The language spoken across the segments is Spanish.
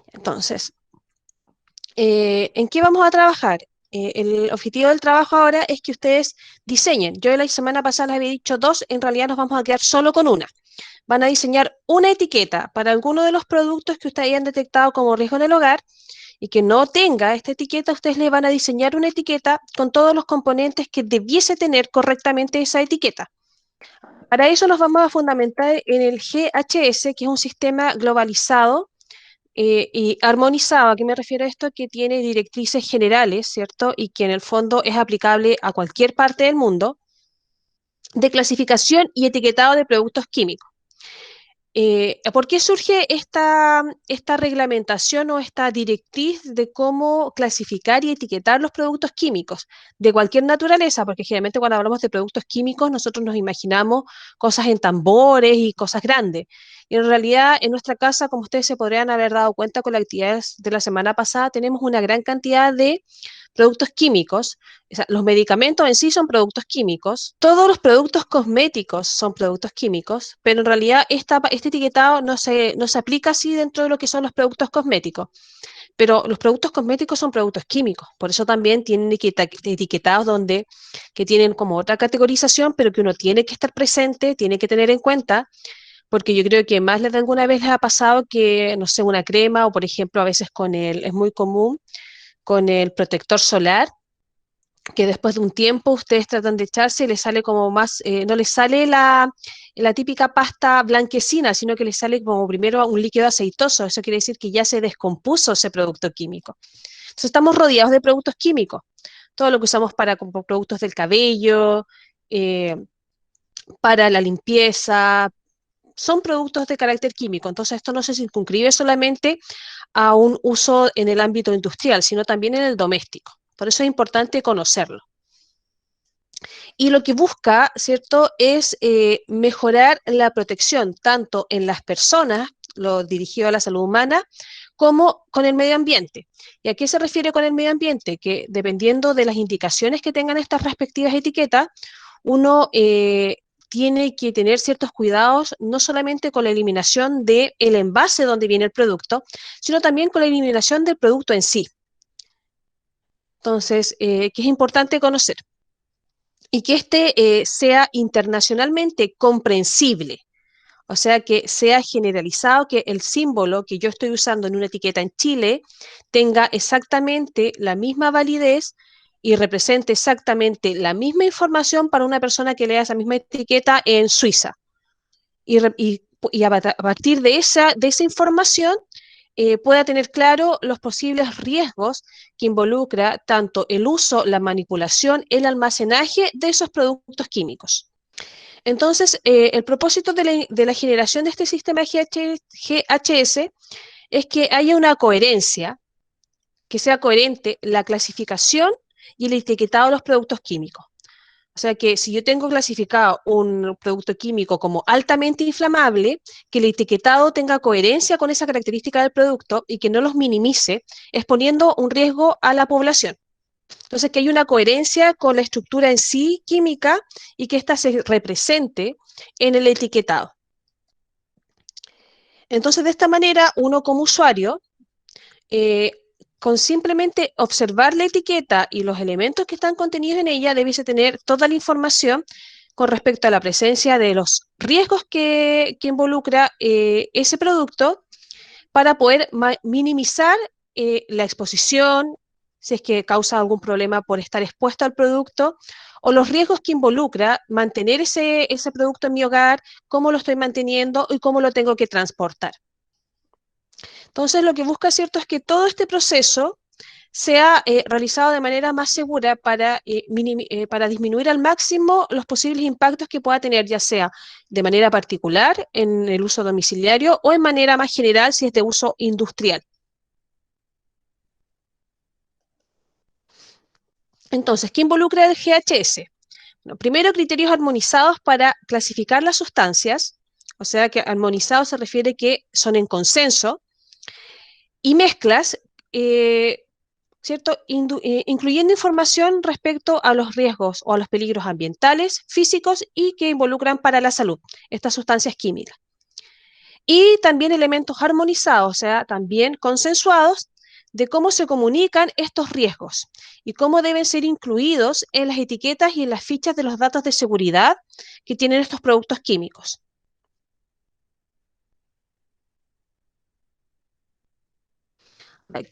Entonces, ¿en qué vamos a trabajar? El objetivo del trabajo ahora es que ustedes diseñen. Yo la semana pasada les había dicho dos, en realidad nos vamos a quedar solo con una. Van a diseñar una etiqueta para alguno de los productos que ustedes hayan detectado como riesgo en el hogar y que no tenga esta etiqueta, ustedes le van a diseñar una etiqueta con todos los componentes que debiese tener correctamente esa etiqueta. Para eso nos vamos a fundamentar en el GHS, que es un sistema globalizado y armonizado. ¿A qué me refiero a esto? Que tiene directrices generales, ¿cierto? Y que en el fondo es aplicable a cualquier parte del mundo de clasificación y etiquetado de productos químicos. ¿Por qué surge esta reglamentación o esta directriz de cómo clasificar y etiquetar los productos químicos de cualquier naturaleza? Porque generalmente cuando hablamos de productos químicos nosotros nos imaginamos cosas en tambores y cosas grandes. Y en realidad en nuestra casa, como ustedes se podrían haber dado cuenta con las actividades de la semana pasada, tenemos una gran cantidad de productos químicos. O sea, los medicamentos en sí son productos químicos, todos los productos cosméticos son productos químicos, pero en realidad este etiquetado no se aplica así dentro de lo que son los productos cosméticos. Pero los productos cosméticos son productos químicos, por eso también tienen etiquetados donde que tienen como otra categorización, pero que uno tiene que estar presente, tiene que tener en cuenta, porque yo creo que más de alguna vez les ha pasado que, no sé, una crema o por ejemplo a veces es muy común con el protector solar, que después de un tiempo ustedes tratan de echarse y les sale como más, no les sale la típica pasta blanquecina, sino que les sale como primero un líquido aceitoso. Eso quiere decir que ya se descompuso ese producto químico. Entonces estamos rodeados de productos químicos. Todo lo que usamos para como productos del cabello, eh, para la limpieza, son productos de carácter químico. Entonces esto no se circunscribe solamente a un uso en el ámbito industrial, sino también en el doméstico. Por eso es importante conocerlo. Y lo que busca, ¿cierto?, es mejorar la protección tanto en las personas, lo dirigido a la salud humana, como con el medio ambiente. ¿Y a qué se refiere con el medio ambiente? Que dependiendo de las indicaciones que tengan estas respectivas etiquetas, uno tiene que tener ciertos cuidados, no solamente con la eliminación del envase donde viene el producto, sino también con la eliminación del producto en sí. Entonces, que es importante conocer y que sea internacionalmente comprensible, o sea, que sea generalizado, que el símbolo que yo estoy usando en una etiqueta en Chile tenga exactamente la misma validez y represente exactamente la misma información para una persona que lea esa misma etiqueta en Suiza. Y a partir de esa información pueda tener claro los posibles riesgos que involucra tanto el uso, la manipulación, el almacenaje de esos productos químicos. Entonces, el propósito de la generación de este sistema GHS es que haya una coherencia, que sea coherente la clasificación y el etiquetado de los productos químicos. O sea que si yo tengo clasificado un producto químico como altamente inflamable, que el etiquetado tenga coherencia con esa característica del producto y que no los minimice, exponiendo un riesgo a la población. Entonces, que hay una coherencia con la estructura en sí química y que ésta se represente en el etiquetado. Entonces, de esta manera, uno como usuario, eh, con simplemente observar la etiqueta y los elementos que están contenidos en ella, debiese tener toda la información con respecto a la presencia de los riesgos que involucra ese producto para poder minimizar la exposición, si es que causa algún problema por estar expuesto al producto, o los riesgos que involucra mantener ese producto en mi hogar, cómo lo estoy manteniendo y cómo lo tengo que transportar. Entonces, lo que busca, ¿cierto?, es que todo este proceso sea realizado de manera más segura para disminuir al máximo los posibles impactos que pueda tener, ya sea de manera particular en el uso domiciliario o en manera más general si es de uso industrial. Entonces, ¿qué involucra el GHS? Bueno, primero, criterios armonizados para clasificar las sustancias, o sea que armonizados se refiere que son en consenso, y mezclas, ¿cierto? Incluyendo información respecto a los riesgos o a los peligros ambientales, físicos y que involucran para la salud estas sustancias químicas. y también elementos armonizados, o sea, también consensuados de cómo se comunican estos riesgos y cómo deben ser incluidos en las etiquetas y en las fichas de los datos de seguridad que tienen estos productos químicos.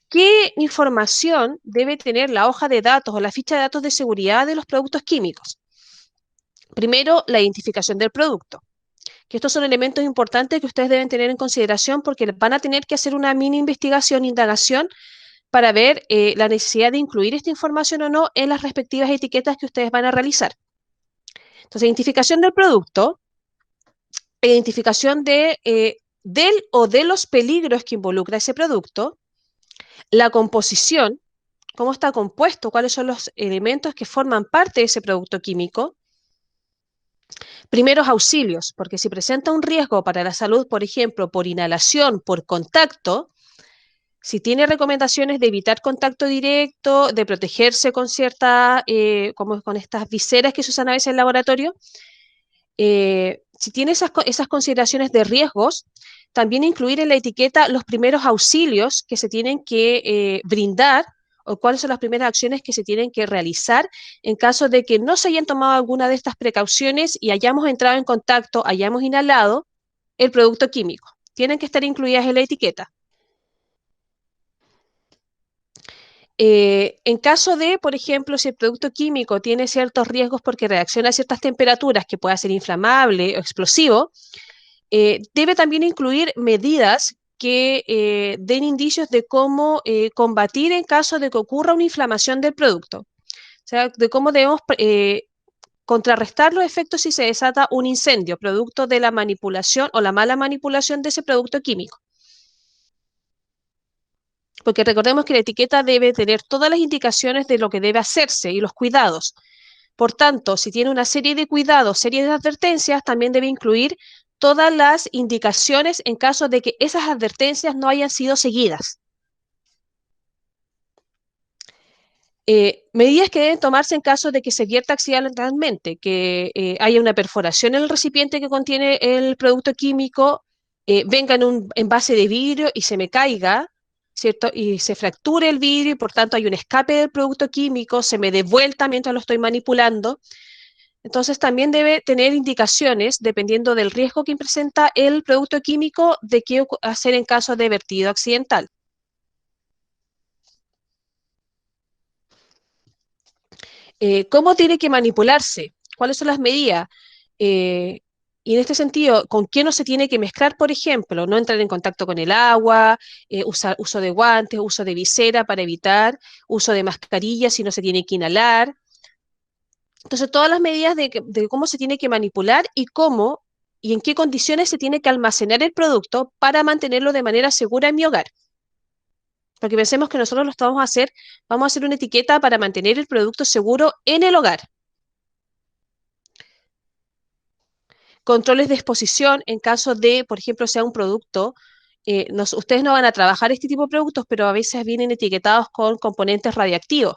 ¿Qué información debe tener la hoja de datos o la ficha de datos de seguridad de los productos químicos? Primero, la identificación del producto, que estos son elementos importantes que ustedes deben tener en consideración porque van a tener que hacer una mini investigación, indagación, para ver la necesidad de incluir esta información o no en las respectivas etiquetas que ustedes van a realizar. Entonces, identificación del producto, identificación del o de los peligros que involucra ese producto, la composición, cómo está compuesto, cuáles son los elementos que forman parte de ese producto químico, primeros auxilios, porque si presenta un riesgo para la salud, por ejemplo, por inhalación, por contacto, si tiene recomendaciones de evitar contacto directo, de protegerse con como con estas viseras que se usan a veces en el laboratorio, si tiene esas consideraciones de riesgos, también incluir en la etiqueta los primeros auxilios que se tienen que brindar o cuáles son las primeras acciones que se tienen que realizar en caso de que no se hayan tomado alguna de estas precauciones y hayamos entrado en contacto, hayamos inhalado el producto químico. Tienen que estar incluidas en la etiqueta. En caso de, por ejemplo, si el producto químico tiene ciertos riesgos porque reacciona a ciertas temperaturas que pueda ser inflamable o explosivo, debe también incluir medidas que den indicios de cómo combatir en caso de que ocurra una inflamación del producto. O sea, de cómo debemos contrarrestar los efectos si se desata un incendio, producto de la manipulación o la mala manipulación de ese producto químico. Porque recordemos que la etiqueta debe tener todas las indicaciones de lo que debe hacerse y los cuidados. Por tanto, si tiene una serie de cuidados, serie de advertencias, también debe incluir todas las indicaciones en caso de que esas advertencias no hayan sido seguidas. Medidas que deben tomarse en caso de que se vierta accidentalmente, que haya una perforación en el recipiente que contiene el producto químico, venga en un envase de vidrio y se me caiga, ¿cierto? Y se fracture el vidrio y por tanto hay un escape del producto químico, se me dé vuelta mientras lo estoy manipulando. Entonces también debe tener indicaciones, dependiendo del riesgo que presenta el producto químico, de qué hacer en caso de vertido accidental. ¿Cómo tiene que manipularse? ¿Cuáles son las medidas? Eh, y en este sentido, ¿con qué no se tiene que mezclar, por ejemplo? No entrar en contacto con el agua, uso de guantes, uso de visera para evitar, uso de mascarilla si no se tiene que inhalar. Entonces, todas las medidas de cómo se tiene que manipular y cómo y en qué condiciones se tiene que almacenar el producto para mantenerlo de manera segura en mi hogar. Porque pensemos que nosotros lo vamos a hacer una etiqueta para mantener el producto seguro en el hogar. Controles de exposición en caso de, por ejemplo, sea un producto, ustedes no van a trabajar este tipo de productos, pero a veces vienen etiquetados con componentes radiactivos.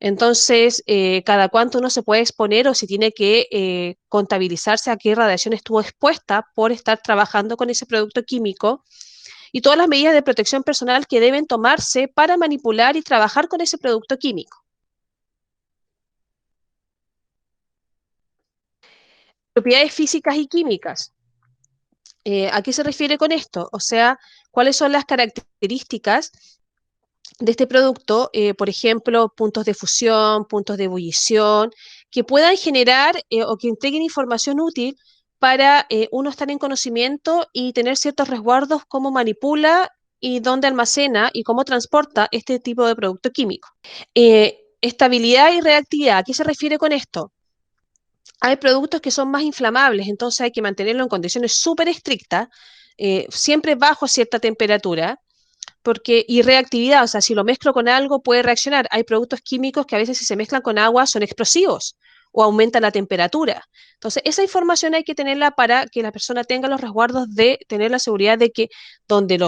Entonces, cada cuánto uno se puede exponer o si tiene que contabilizarse a qué radiación estuvo expuesta por estar trabajando con ese producto químico y todas las medidas de protección personal que deben tomarse para manipular y trabajar con ese producto químico. Propiedades físicas y químicas. ¿A qué se refiere con esto? O sea, ¿cuáles son las características de este producto? Por ejemplo, puntos de fusión, puntos de ebullición, que puedan generar o que entreguen información útil para uno estar en conocimiento y tener ciertos resguardos cómo manipula y dónde almacena y cómo transporta este tipo de producto químico. Estabilidad y reactividad. ¿A qué se refiere con esto? Hay productos que son más inflamables, entonces hay que mantenerlo en condiciones súper estrictas, siempre bajo cierta temperatura, y reactividad, o sea, si lo mezclo con algo puede reaccionar. Hay productos químicos que a veces si se mezclan con agua son explosivos o aumentan la temperatura. Entonces, esa información hay que tenerla para que la persona tenga los resguardos de tener la seguridad de que donde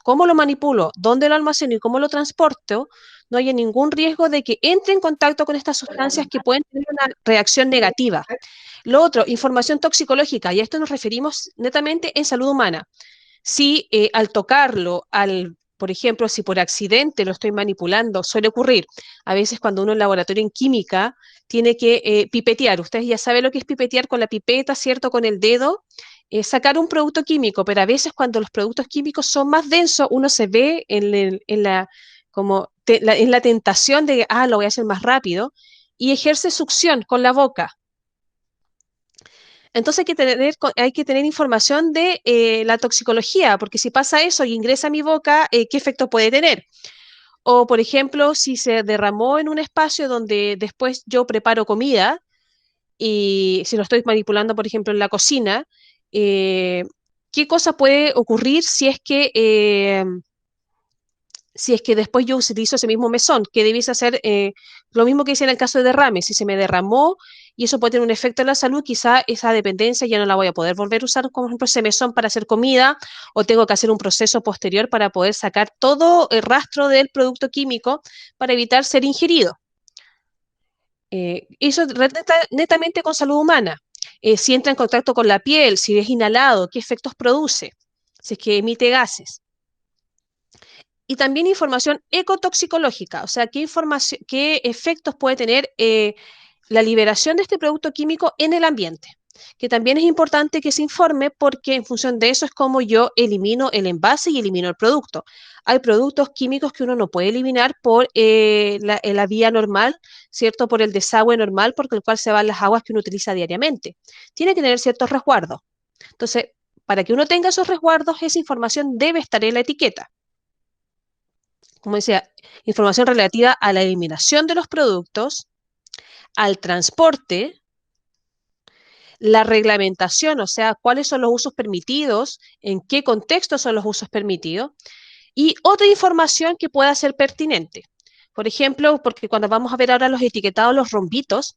cómo lo manipulo, dónde lo almaceno y cómo lo transporto, no haya ningún riesgo de que entre en contacto con estas sustancias que pueden tener una reacción negativa. Lo otro, información toxicológica, y a esto nos referimos netamente en salud humana. Si al tocarlo, por ejemplo, si por accidente lo estoy manipulando, suele ocurrir. A veces cuando uno en laboratorio en química tiene que pipetear, ustedes ya saben lo que es pipetear con la pipeta, ¿cierto? Con el dedo, sacar un producto químico, pero a veces cuando los productos químicos son más densos, uno se ve en la, como en la tentación de, lo voy a hacer más rápido, y ejerce succión con la boca. Entonces hay que tener información de la toxicología, porque si pasa eso y ingresa a mi boca, ¿qué efecto puede tener? O, por ejemplo, si se derramó en un espacio donde después yo preparo comida y si lo estoy manipulando, por ejemplo, en la cocina, eh, ¿qué cosa puede ocurrir si es que después yo utilizo ese mismo mesón? Que debiese hacer lo mismo que hice en el caso de derrame. Si se me derramó y eso puede tener un efecto en la salud, quizá esa dependencia ya no la voy a poder volver a usar, como por ejemplo ese mesón para hacer comida, o tengo que hacer un proceso posterior para poder sacar todo el rastro del producto químico para evitar ser ingerido. Eso netamente con salud humana. Si entra en contacto con la piel, si es inhalado, qué efectos produce, si es que emite gases. Y también información ecotoxicológica, o sea, qué efectos puede tener la liberación de este producto químico en el ambiente, que también es importante que se informe porque en función de eso es como yo elimino el envase y elimino el producto. Hay productos químicos que uno no puede eliminar por la vía normal, ¿cierto? Por el desagüe normal, por el cual se van las aguas que uno utiliza diariamente. Tiene que tener ciertos resguardos. Entonces, para que uno tenga esos resguardos, esa información debe estar en la etiqueta. Como decía, información relativa a la eliminación de los productos, al transporte, la reglamentación, o sea, cuáles son los usos permitidos, en qué contexto son los usos permitidos, y otra información que pueda ser pertinente. Por ejemplo, porque cuando vamos a ver ahora los etiquetados, los rombitos,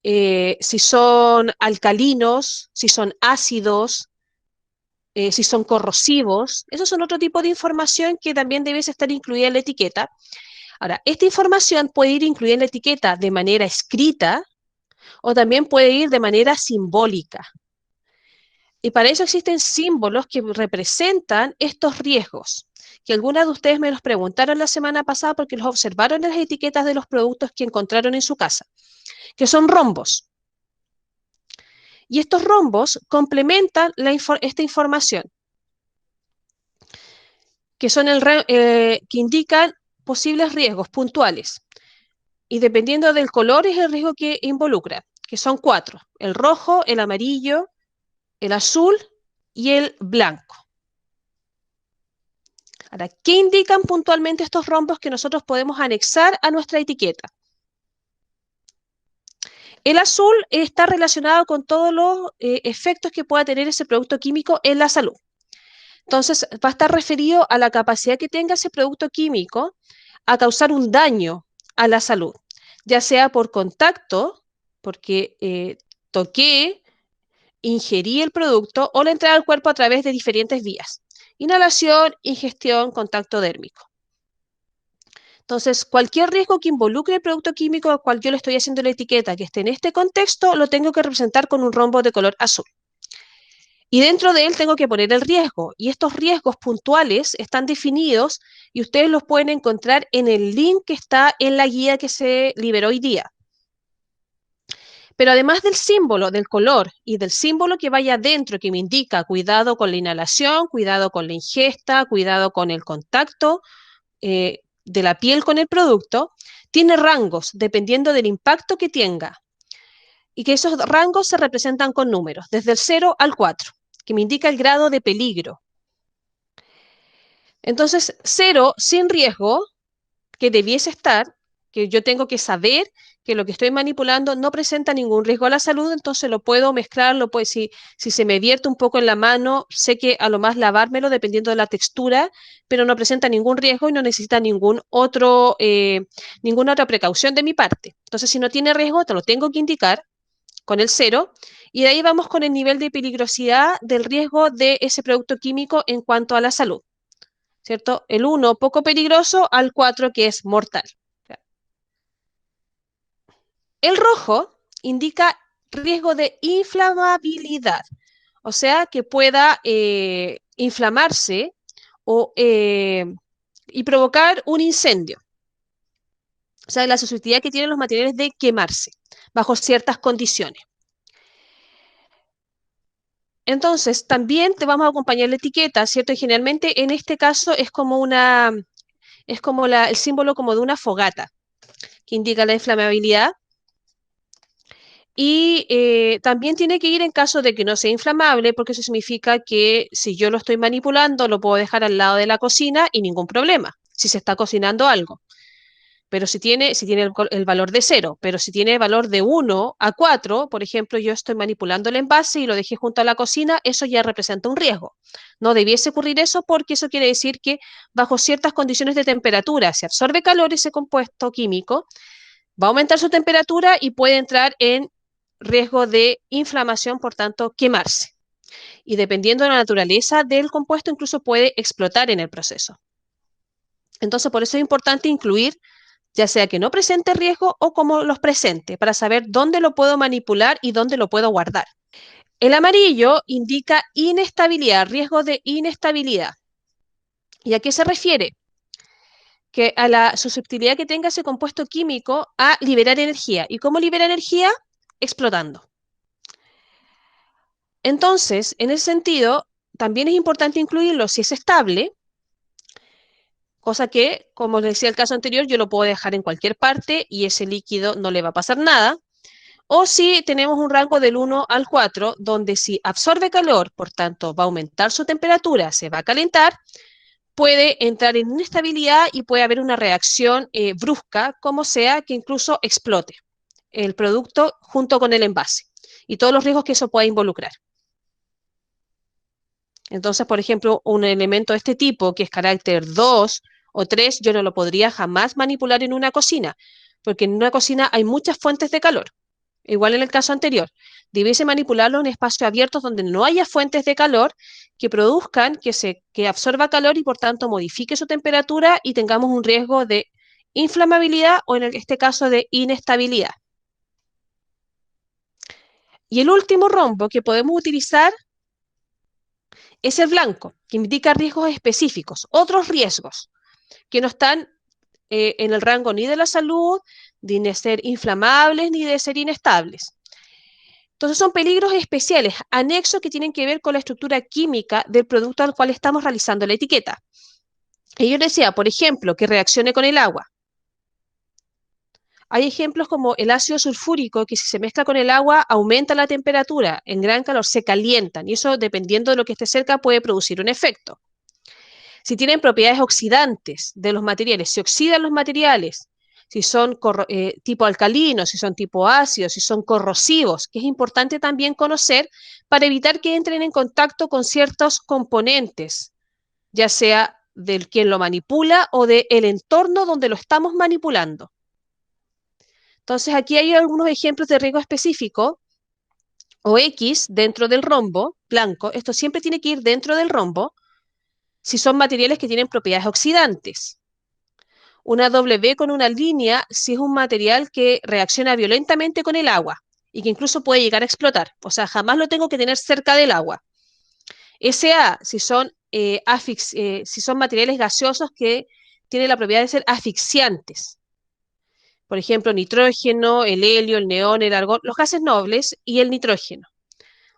si son alcalinos, si son ácidos, si son corrosivos, esos son otro tipo de información que también debe estar incluida en la etiqueta. Ahora, esta información puede ir incluida en la etiqueta de manera escrita o también puede ir de manera simbólica. Y para eso existen símbolos que representan estos riesgos, que algunas de ustedes me los preguntaron la semana pasada porque los observaron en las etiquetas de los productos que encontraron en su casa, que son rombos. Y estos rombos complementan esta información, que, que indican posibles riesgos puntuales. Y dependiendo del color es el riesgo que involucra, que son 4, el rojo, el amarillo, el azul y el blanco. Ahora, ¿qué indican puntualmente estos rombos que nosotros podemos anexar a nuestra etiqueta? El azul está relacionado con todos los efectos que pueda tener ese producto químico en la salud. Entonces, va a estar referido a la capacidad que tenga ese producto químico a causar un daño a la salud, ya sea por contacto, porque toqué, ingerí el producto o la entrada al cuerpo a través de diferentes vías. Inhalación, ingestión, contacto dérmico. Entonces, cualquier riesgo que involucre el producto químico al cual yo le estoy haciendo la etiqueta que esté en este contexto, lo tengo que representar con un rombo de color azul. Y dentro de él tengo que poner el riesgo. Y estos riesgos puntuales están definidos y ustedes los pueden encontrar en el link que está en la guía que se liberó hoy día. Pero además del símbolo, del color y del símbolo que vaya adentro, que me indica cuidado con la inhalación, cuidado con la ingesta, cuidado con el contacto de la piel con el producto, tiene rangos dependiendo del impacto que tenga. Y que esos rangos se representan con números, desde el 0 al 4, que me indica el grado de peligro. Entonces, 0 sin riesgo, que debiese estar, que yo tengo que saber que lo que estoy manipulando no presenta ningún riesgo a la salud, entonces lo puedo mezclar, si se me vierte un poco en la mano, sé que a lo más lavármelo dependiendo de la textura, pero no presenta ningún riesgo y no necesita ninguna otra precaución de mi parte. Entonces, si no tiene riesgo, te lo tengo que indicar con el 0, y de ahí vamos con el nivel de peligrosidad del riesgo de ese producto químico en cuanto a la salud. ¿Cierto? El 1 poco peligroso al 4 que es mortal. El rojo indica riesgo de inflamabilidad, o sea, que pueda inflamarse o, y provocar un incendio. O sea, la susceptibilidad que tienen los materiales de quemarse bajo ciertas condiciones. Entonces, también te vamos a acompañar la etiqueta, ¿cierto? Y generalmente en este caso es como el símbolo como de una fogata, que indica la inflamabilidad. Y también tiene que ir en caso de que no sea inflamable, porque eso significa que si yo lo estoy manipulando, lo puedo dejar al lado de la cocina y ningún problema, si se está cocinando algo. Pero si tiene el valor de 0, pero si tiene valor de 1 a 4, por ejemplo, yo estoy manipulando el envase y lo dejé junto a la cocina, eso ya representa un riesgo. No debiese ocurrir eso porque eso quiere decir que bajo ciertas condiciones de temperatura se absorbe calor ese compuesto químico, va a aumentar su temperatura y puede entrar en riesgo de inflamación, por tanto, quemarse. Y dependiendo de la naturaleza del compuesto, incluso puede explotar en el proceso. Entonces, por eso es importante incluir ya sea que no presente riesgo o como los presente, para saber dónde lo puedo manipular y dónde lo puedo guardar. El amarillo indica inestabilidad, riesgo de inestabilidad. ¿Y a qué se refiere? Que a la susceptibilidad que tenga ese compuesto químico a liberar energía. ¿Y cómo libera energía? Explotando. Entonces, en ese sentido, también es importante incluirlo si es estable, cosa que, como les decía el caso anterior, yo lo puedo dejar en cualquier parte y ese líquido no le va a pasar nada. O si tenemos un rango del 1 al 4, donde si absorbe calor, por tanto va a aumentar su temperatura, se va a calentar, puede entrar en inestabilidad y puede haber una reacción brusca, como sea que incluso explote el producto junto con el envase y todos los riesgos que eso pueda involucrar. Entonces, por ejemplo, un elemento de este tipo, que es carácter 2 o 3, yo no lo podría jamás manipular en una cocina, porque en una cocina hay muchas fuentes de calor. Igual en el caso anterior, debiese manipularlo en espacios abiertos donde no haya fuentes de calor que produzcan que absorba calor y por tanto modifique su temperatura y tengamos un riesgo de inflamabilidad o en este caso de inestabilidad. Y el último rombo que podemos utilizar es el blanco, que indica riesgos específicos, otros riesgos que no están en el rango ni de la salud, ni de ser inflamables, ni de ser inestables. Entonces son peligros especiales, anexos que tienen que ver con la estructura química del producto al cual estamos realizando la etiqueta. Y yo decía, por ejemplo, que reaccione con el agua. Hay ejemplos como el ácido sulfúrico, que si se mezcla con el agua aumenta la temperatura, en gran calor se calientan y eso dependiendo de lo que esté cerca puede producir un efecto. Si tienen propiedades oxidantes de los materiales, se oxidan los materiales, si son tipo alcalinos, si son tipo ácidos, si son corrosivos, que es importante también conocer para evitar que entren en contacto con ciertos componentes, ya sea del quien lo manipula o del entorno donde lo estamos manipulando. Entonces, aquí hay algunos ejemplos de riesgo específico o X dentro del rombo blanco. Esto siempre tiene que ir dentro del rombo si son materiales que tienen propiedades oxidantes. Una W con una línea si es un material que reacciona violentamente con el agua y que incluso puede llegar a explotar. O sea, jamás lo tengo que tener cerca del agua. SA si son materiales gaseosos que tienen la propiedad de ser asfixiantes. Por ejemplo, nitrógeno, el helio, el neón, el argón, los gases nobles y el nitrógeno.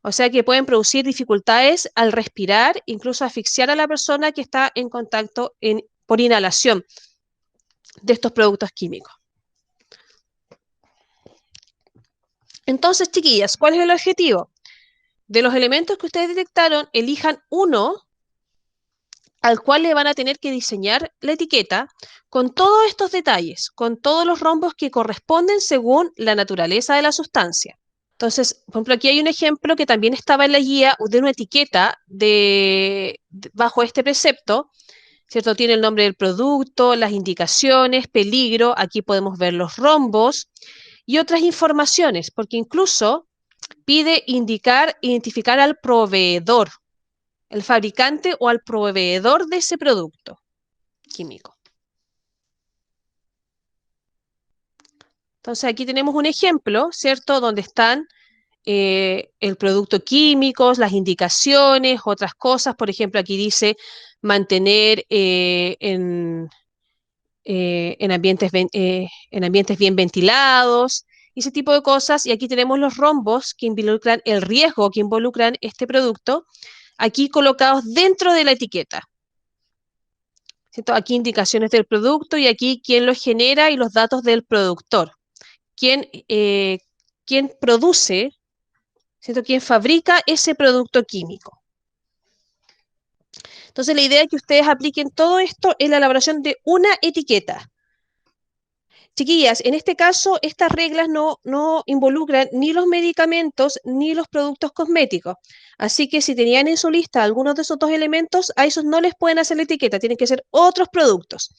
O sea que pueden producir dificultades al respirar, incluso asfixiar a la persona que está en contacto por inhalación de estos productos químicos. Entonces, chiquillas, ¿cuál es el objetivo? De los elementos que ustedes detectaron, elijan uno al cual le van a tener que diseñar la etiqueta con todos estos detalles, con todos los rombos que corresponden según la naturaleza de la sustancia. Entonces, por ejemplo, aquí hay un ejemplo que también estaba en la guía de una etiqueta bajo este precepto, ¿cierto? Tiene el nombre del producto, las indicaciones, peligro, aquí podemos ver los rombos y otras informaciones, porque incluso pide identificar al proveedor, el fabricante o al proveedor de ese producto químico. Entonces aquí tenemos un ejemplo, ¿cierto? Donde están el producto químico, las indicaciones, otras cosas. Por ejemplo, aquí dice mantener en ambientes bien ventilados, y ese tipo de cosas. Y aquí tenemos los rombos que involucran el riesgo que involucran este producto, aquí colocados dentro de la etiqueta. ¿Cierto? Aquí indicaciones del producto y aquí quién lo genera y los datos del productor. Quién produce, ¿cierto? Quién fabrica ese producto químico. Entonces, la idea es que ustedes apliquen todo esto en la elaboración de una etiqueta. Chiquillas, en este caso, estas reglas no involucran ni los medicamentos ni los productos cosméticos. Así que si tenían en su lista algunos de esos dos elementos, a esos no les pueden hacer la etiqueta, tienen que ser otros productos.